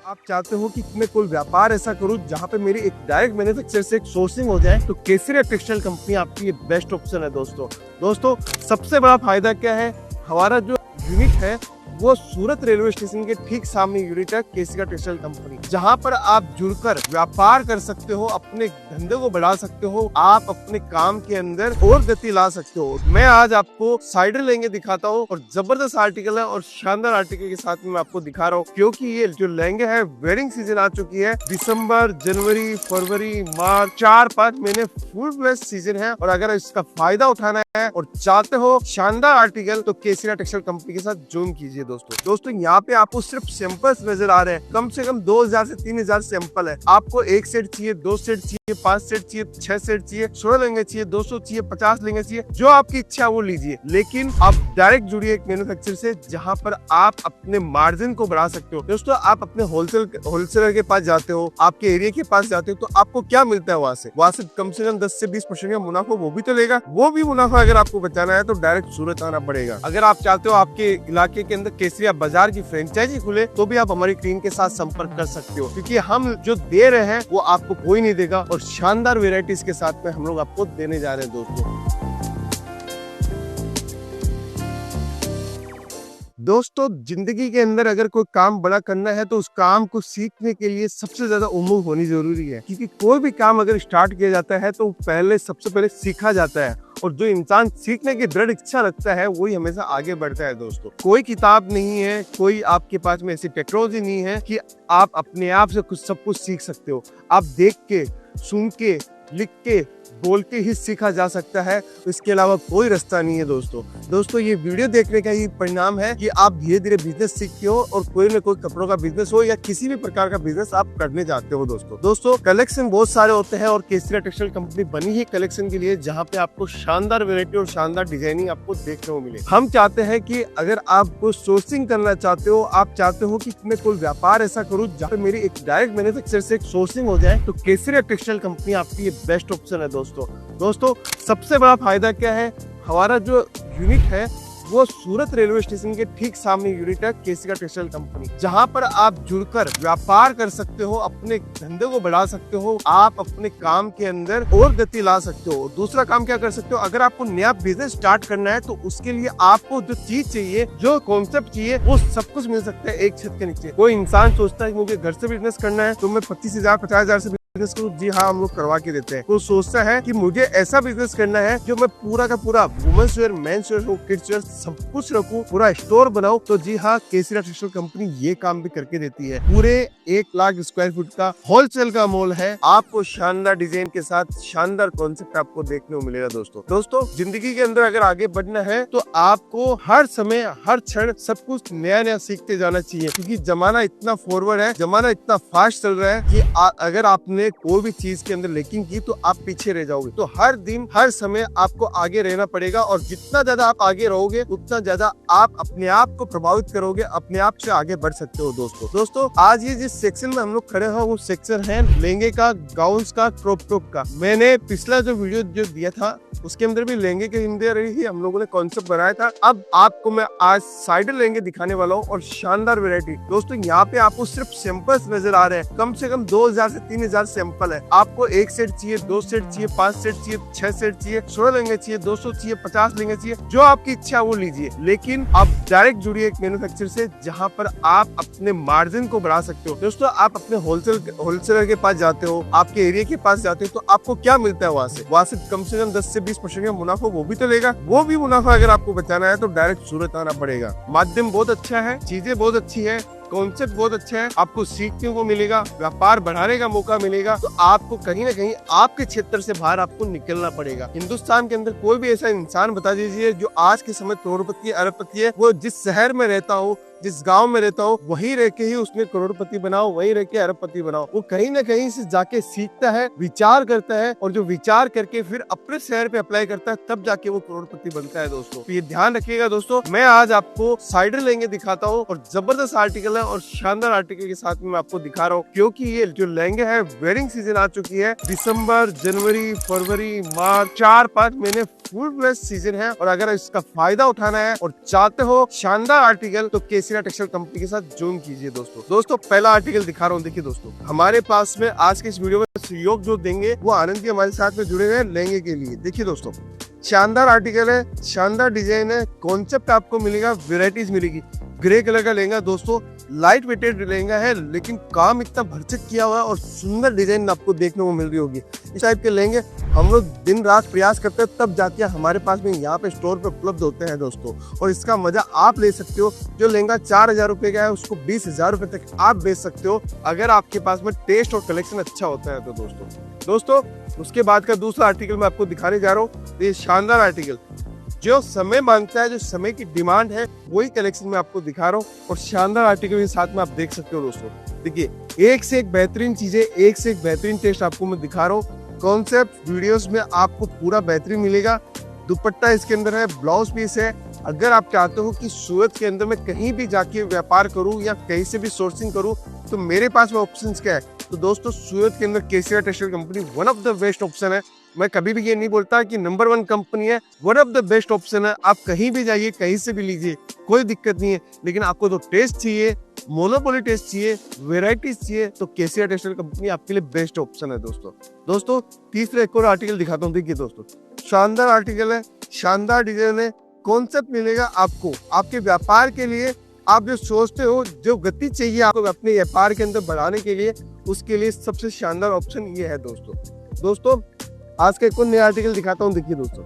आप चाहते हो कि मैं कोई व्यापार ऐसा करूं जहां पे मेरी एक डायरेक्ट मैन्युफैक्चर से एक सोर्सिंग हो जाए, तो केसरिया टेक्सटाइल कंपनी आपकी ये बेस्ट ऑप्शन है दोस्तों सबसे बड़ा फायदा क्या है, हमारा जो यूनिट है वो सूरत रेलवे स्टेशन के ठीक सामने यूनिट है केसरिया टेक्सटाइल कंपनी, जहां पर आप जुड़कर व्यापार कर सकते हो, अपने धंधे को बढ़ा सकते हो, आप अपने काम के अंदर और गति ला सकते हो। मैं आज आपको साइडर लहंगे दिखाता हूं और जबरदस्त आर्टिकल है और शानदार आर्टिकल के साथ में मैं आपको दिखा रहा हूं, क्योंकि ये जो लहंगे है वेडिंग सीजन आ चुकी है। दिसंबर, जनवरी, फरवरी, मार्च 4-5 महीने फुल फ्लेज सीजन है और अगर इसका फायदा उठाना है और चाहते हो शानदार आर्टिकल, तो केसरिया टेक्सटाइल कंपनी के साथ ज्वाइन कीजिए दोस्तों यहाँ पे आपको सिर्फ सैंपल्स नजर आ रहे हैं, कम से कम 2000 से 3000 सैंपल है। आपको 1 सेट चाहिए, 2 सेट चाहिए, 5 सेट चाहिए, 6 सेट चाहिए, 16 लेंगे चाहिए, 200 चाहिए, 50 लेंगे चाहिए, जो आपकी इच्छा वो लीजिए। लेकिन आप डायरेक्ट जुड़िए एक मैन्युफैक्चर से, जहाँ पर आप अपने मार्जिन को बढ़ा सकते हो। दोस्तों आप अपने होलसेलर के पास जाते हो, आपके एरिया के पास जाते हो, तो आपको क्या मिलता है वहाँ से कम 10 से 20% का मुनाफा वो भी तो लेगा। वो भी मुनाफा अगर आपको बचाना है तो डायरेक्ट सूरत आना पड़ेगा। अगर आप चाहते हो आपके इलाके के अंदर केसरिया बाजार की फ्रेंचाइजी खुले, तो भी आप हमारी टीम के साथ संपर्क कर सकते हो, क्योंकि हम जो दे रहे हैं वो आपको कोई नहीं देगा और शानदार वेराइटीज के साथ में हम लोग आपको देने जा रहे हैं दोस्तों जिंदगी के अंदर अगर कोई काम बड़ा करना है तो उस काम को सीखने के लिए सबसे ज्यादा उम्मीद होनी जरूरी है, क्योंकि कोई भी काम अगर स्टार्ट किया जाता है तो सबसे पहले सीखा जाता है, और जो इंसान सीखने की दृढ़ इच्छा रखता है वही हमेशा आगे बढ़ता है। दोस्तों कोई किताब नहीं है, कोई आपके पास में ऐसी टेक्नोलॉजी नहीं है कि आप अपने आप से सब कुछ सीख सकते हो। आप देख के, सुन के, लिख के, बोल के ही सीखा जा सकता है, इसके अलावा कोई रास्ता नहीं है दोस्तों ये वीडियो देखने का ही परिणाम है कि आप धीरे धीरे बिजनेस सीखते हो और कोई न कोई कपड़ों का बिजनेस हो या किसी भी प्रकार का बिजनेस आप करने जाते हो। दोस्तों कलेक्शन बहुत सारे होते हैं और केसरिया टेक्सटाइल कंपनी बनी ही कलेक्शन के लिए, जहाँ पे आपको शानदार वेरायटी और शानदार डिजाइनिंग आपको देखने को मिले। हम चाहते हैं कि अगर आप कोई सोर्सिंग करना चाहते हो, आप चाहते हो कि मैं कोई व्यापार ऐसा करूँ जहाँ पे मेरी एक डायरेक्ट मैन्युफैक्चर से एक सोर्सिंग हो जाए, तो केसरिया टेक्सटाइल कंपनी आपकी ये बेस्ट ऑप्शन है दोस्तों सबसे बड़ा फायदा क्या है, हमारा जो यूनिट है वो सूरत रेलवे स्टेशन के ठीक सामने यूनिट है केसरिया टेक्सटाइल कंपनी, जहां पर आप जुड़कर व्यापार कर सकते हो, अपने धंधे को बढ़ा सकते हो, आप अपने काम के अंदर और गति ला सकते हो। दूसरा काम क्या कर सकते हो, अगर आपको नया बिजनेस स्टार्ट करना है तो उसके लिए आपको जो चीज चाहिए, जो कॉन्सेप्ट चाहिए, वो सब कुछ मिल सकता है एक छत के नीचे। कोई इंसान सोचता है कि मुझे घर से बिजनेस करना है तो मैं 25,000 50,000 से बिजनेस करूं, जी हाँ हम लोग करवा के देते हैं। कोई सोचता है कि मुझे ऐसा बिजनेस करना है जो मैं पूरा का पूरा women's wear, men's wear, kids wear सब कुछ रखूं, पूरा स्टोर बनाऊं, तो जी हाँ केसरिया टेक्सटाइल कंपनी ये काम भी करके देती है। पूरे 1 लाख स्क्वायर फुट का होलसेल का मॉल है, आपको शानदार डिजाइन के साथ शानदार कॉन्सेप्ट आपको देखने को मिलेगा। दोस्तों जिंदगी के अंदर अगर आगे बढ़ना है तो आपको हर समय हर क्षण सब कुछ नया सीखते जाना चाहिए, क्योंकि जमाना इतना फॉरवर्ड है, जमाना इतना फास्ट चल रहा है कि अगर आपने कोई भी चीज के अंदर लैकिंग की तो आप पीछे रह जाओगे। तो हर दिन हर समय आपको आगे रहना पड़ेगा, और जितना ज्यादा आप आगे रहोगे उतना ज्यादा आप अपने आप को प्रभावित करोगे, अपने आप से आगे बढ़ सकते हो। दोस्तों आज ये जिस सेक्शन में हम लोग खड़े हैं वो सेक्शन है लहंगे का, गाउन्स का, क्रॉप टॉप का। मैंने पिछला जो वीडियो जो दिया था उसके अंदर भी लहंगे के अंदर ही हम लोगों ने कॉन्सेप्ट बनाया था। अब आपको मैं आज साइडर लहंगे दिखाने वाला हूँ और शानदार वेरायटी। दोस्तों यहाँ पे आपको सिर्फ सैंपल्स नजर आ रहे हैं, कम से कम 2000 से 3000 सैंपल है। आपको 1 सेट चाहिए, 2 सेट चाहिए, 5 सेट चाहिए, 6 सेट चाहिए, 16 लेंगे चाहिए, 200 चाहिए, 50 लेंगे चाहिए, जो आपकी इच्छा वो लीजिए। लेकिन आप डायरेक्ट जुड़िए एक मैन्युफैक्चर से, जहाँ पर आप अपने मार्जिन को बढ़ा सकते हो। दोस्तों आप अपने होलसेलर के पास जाते हो, आपके एरिया के पास जाते हो, तो आपको क्या मिलता है वहाँ से कम 10 से 20% का मुनाफा वो भी तो लेगा। वो भी मुनाफा अगर आपको बचाना है तो डायरेक्ट सूरत आना पड़ेगा। माध्यम बहुत अच्छा है, चीजें बहुत अच्छी है, कॉन्सेप्ट बहुत अच्छा है, आपको सीखने को मिलेगा, व्यापार बढ़ाने का मौका मिलेगा। तो आपको कहीं ना कहीं आपके क्षेत्र से बाहर आपको निकलना पड़ेगा। हिंदुस्तान के अंदर कोई भी ऐसा इंसान बता दीजिए जो आज के समय करोड़पति अरबपति है, वो जिस शहर में रहता हो, जिस गांव में रहता हो, वहीं रह के ही उसमें करोड़पति बनाओ, वहीं रह के अरबपति बनाओ। वो कहीं ना कहीं से जाके सीखता है, विचार करता है, और जो विचार करके फिर अपने शहर पे अप्लाई करता है, तब जाके वो करोड़पति बनता है। दोस्तों तो ये ध्यान रखिएगा। दोस्तों मैं आज आपको साइडर लहंगे दिखाता हूँ और जबरदस्त आर्टिकल है और शानदार आर्टिकल के साथ में मैं आपको दिखा रहा हूँ, क्योंकि ये जो लहंगे है वेडिंग सीजन आ चुकी है। दिसंबर, जनवरी, फरवरी, मार्च 4-5 महीने फुल फ्लेज सीजन है, और अगर इसका फायदा उठाना है और चाहते हो शानदार आर्टिकल, तो केसीआर टेक्सटाइल कंपनी के साथ ज्वाइन कीजिए दोस्तों पहला आर्टिकल दिखा रहा हूँ। देखिए दोस्तों, हमारे पास में आज के इस वीडियो में सहयोग जो देंगे वो आनंद जी हमारे साथ में जुड़े हुए हैं लहंगे के लिए। देखिए दोस्तों, शानदार आर्टिकल है, शानदार डिजाइन है, कॉन्सेप्ट आपको मिलेगा, वेराइटीज मिलेगी। ग्रे कलर का लहंगा दोस्तों, लाइट वेटेड लहंगा है, लेकिन काम इतना भरचक किया हुआ है और सुंदर डिजाइन आपको देखने को मिल रही होगी। इस टाइप के लहंगे हम लोग दिन रात प्रयास करते हैं, तब जाके हमारे पास में यहाँ पे स्टोर पे उपलब्ध होते हैं दोस्तों, और इसका मजा आप ले सकते हो। जो लहंगा 4,000 रुपए का है उसको 20,000 रुपए तक आप बेच सकते हो, अगर आपके पास में टेस्ट और कलेक्शन अच्छा होता है तो दोस्तों उसके बाद का दूसरा आर्टिकल मैं आपको दिखाने जा रहा हूँ। ये शानदार आर्टिकल जो समय मांगता है, जो समय की डिमांड है, वही कलेक्शन मैं आपको दिखा रहा हूँ और शानदार आर्टिकल के साथ में आप देख सकते हो दोस्तों। देखिए, एक से एक बेहतरीन चीजें, एक से एक बेहतरीन टेस्ट आपको मैं दिखा रहा हूँ। कॉन्सेप्ट वीडियोस में आपको पूरा बेहतरीन मिलेगा। दुपट्टा इसके अंदर है, ब्लाउज पीस है। अगर आप चाहते हो कि सूरत के अंदर में कहीं भी जाके व्यापार करूं या कहीं से भी सोर्सिंग करूं, तो मेरे पास में ऑप्शंस क्या है? तो दोस्तों, सूरत के अंदर KCR textile company one of the best option है। मैं कभी भी ये नहीं बोलता कि नंबर 1 कंपनी है, one of the best option है। आप कहीं भी जाइए, कहीं से भी लीजिए, कोई दिक्कत नहीं है, लेकिन आपको तो टेस्ट चाहिए, मोनोपोली टेस्ट चाहिए, वेराइटीज चाहिए, तो केसीआर टेक्सटाइल कंपनी आपके लिए बेस्ट ऑप्शन है दोस्तों तीसरा एक और आर्टिकल दिखाता हूँ। देखिए दोस्तों, शानदार आर्टिकल है, शानदार डिजाइन है, कॉन्सेप्ट मिलेगा आपको आपके व्यापार के लिए। आप जो सोचते हो, जो गति चाहिए आपको अपने व्यापार के अंदर बढ़ाने के लिए, उसके लिए सबसे शानदार ऑप्शन ये है दोस्तों आज का एक और नया आर्टिकल दिखाता हूँ। देखिए दोस्तों,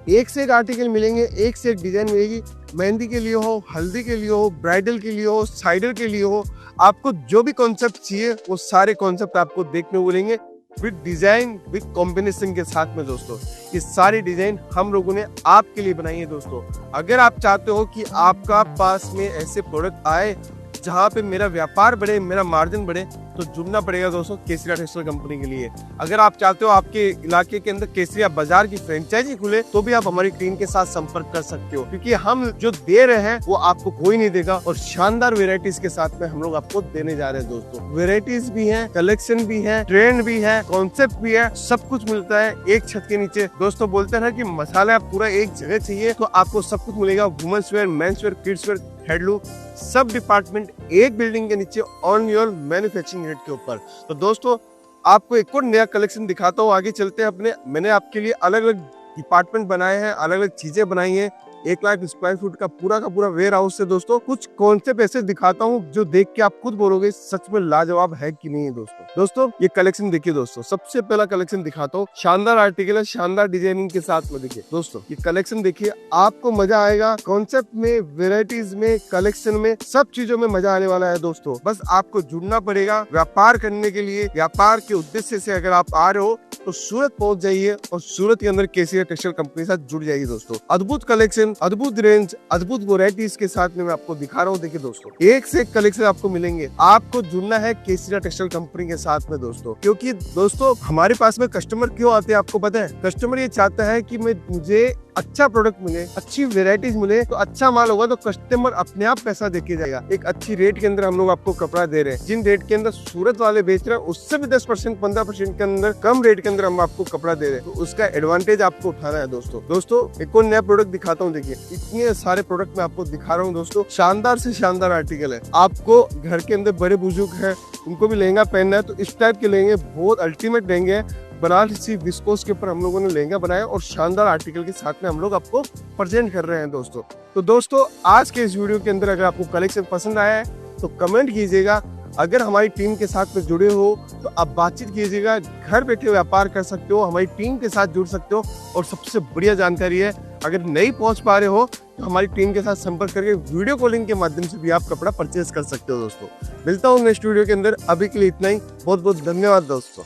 एक से एक आर्टिकल मिलेंगे, एक से एक डिजाइन मिलेगी। मेहंदी के लिए हो, हल्दी के लिए हो, ब्राइडल के लिए हो, साइडर के लिए हो, आपको जो भी कॉन्सेप्ट चाहिए वो सारे कॉन्सेप्ट आपको देखने को मिलेंगे, विद डिजाइन, विद कॉम्बिनेशन के साथ में दोस्तों। ये सारी डिजाइन हम लोगों ने आपके लिए बनाई है दोस्तों। अगर आप चाहते हो कि आपका पास में ऐसे प्रोडक्ट आए जहाँ पे मेरा व्यापार बढ़े, मेरा मार्जिन बढ़े, तो जुड़ना पड़ेगा दोस्तों केसीआर टेक्सटाइल कंपनी के लिए। अगर आप चाहते हो आपके इलाके के अंदर केसरिया बाजार की फ्रेंचाइजी खुले, तो भी आप हमारी टीम के साथ संपर्क कर सकते हो, क्योंकि हम जो दे रहे हैं वो आपको कोई नहीं देगा, और शानदार वेराइटीज के साथ में हम लोग आपको देने जा रहे हैं दोस्तों। वेराइटीज भी है, कलेक्शन भी है, ट्रेंड भी है, कॉन्सेप्ट भी है, सब कुछ मिलता है एक छत के नीचे। दोस्तों बोलते हैं कि मसाला पूरा एक जगह चाहिए, तो आपको सब कुछ मिलेगा। Women's wear, men's wear, kids wear, handloom, सब डिपार्टमेंट एक बिल्डिंग के नीचे ऑन योर मैन्युफैक्चरिंग यूनिट के ऊपर। तो दोस्तों, आपको एक और नया कलेक्शन दिखाता हूँ, आगे चलते हैं। मैंने आपके लिए अलग अलग डिपार्टमेंट बनाए हैं, अलग अलग चीजें बनाई हैं। 1 लाख स्क्वायर फुट का पूरा वेयर हाउस है दोस्तों। कुछ कॉन्सेप्ट ऐसे दिखाता हूँ जो देख के आप खुद बोलोगे सच में लाजवाब है कि नहीं है दोस्तों ये कलेक्शन देखिए दोस्तों। सबसे पहला कलेक्शन दिखाता हूँ, शानदार आर्टिकल है, शानदार डिजाइनिंग के साथ में। देखिए दोस्तों, ये कलेक्शन देखिए, आपको मजा आएगा। कॉन्सेप्ट में, वेराइटीज में, कलेक्शन में, सब चीजों में मजा आने वाला है दोस्तों। बस आपको जुड़ना पड़ेगा व्यापार करने के लिए। व्यापार के उद्देश्य से अगर आप आ रहे हो तो सूरत पहुंच जाइए और सूरत के अंदर केसीआर टेक्सटाइल कंपनी के साथ जुड़ जाइए दोस्तों। अद्भुत कलेक्शन, अद्भुत रेंज, अद्भुत वैरायटीज के साथ में मैं आपको दिखा रहा हूँ। देखिए दोस्तों, एक से एक कलेक्शन आपको मिलेंगे। आपको जुड़ना है केसीआर टेक्सटाइल कंपनी के साथ में दोस्तों, क्योंकि दोस्तों हमारे पास में कस्टमर क्यों आते हैं आपको पता है? कस्टमर ये चाहता है कि मुझे अच्छा प्रोडक्ट मिले, अच्छी वेराइटीज मिले, तो अच्छा माल होगा तो कस्टमर अपने आप पैसा देके जाएगा। एक अच्छी रेट के अंदर हम लोग आपको कपड़ा दे रहे हैं। जिन रेट के अंदर सूरत वाले बेच रहे हैं उससे भी 10%, 15% के अंदर कम रेट के अंदर हम आपको कपड़ा दे रहे हैं, तो उसका एडवांटेज आपको उठाना है दोस्तों एक और नया प्रोडक्ट दिखाता हूँ। देखिए, इतने सारे प्रोडक्ट मैं आपको दिखा रहा हूँ दोस्तों। शानदार से शानदार आर्टिकल है। आपको घर के अंदर बड़े बुजुर्ग है, उनको भी लहंगा पहनना है, तो इस टाइप के लहंगे बहुत अल्टीमेट लहंगे। बनारसी विस्कोस के ऊपर हम लोगों ने लहंगा बनाया और शानदार आर्टिकल के साथ में हम लोग आपको प्रेजेंट कर रहे हैं दोस्तों। तो दोस्तों, आज के इस वीडियो के अंदर अगर आपको कलेक्शन पसंद आया है तो कमेंट कीजिएगा। अगर हमारी टीम के साथ में जुड़े हो तो आप बातचीत कीजिएगा, घर बैठे व्यापार कर सकते हो, हमारी टीम के साथ जुड़ सकते हो। और सबसे बढ़िया जानकारी है, अगर नहीं पहुंच पा रहे हो तो हमारी टीम के साथ संपर्क करके वीडियो कॉलिंग के माध्यम से भी आप कपड़ा परचेज कर सकते हो दोस्तों। मिलता हूँ नेक्स्ट वीडियो के अंदर, अभी के लिए इतना ही। बहुत बहुत धन्यवाद दोस्तों।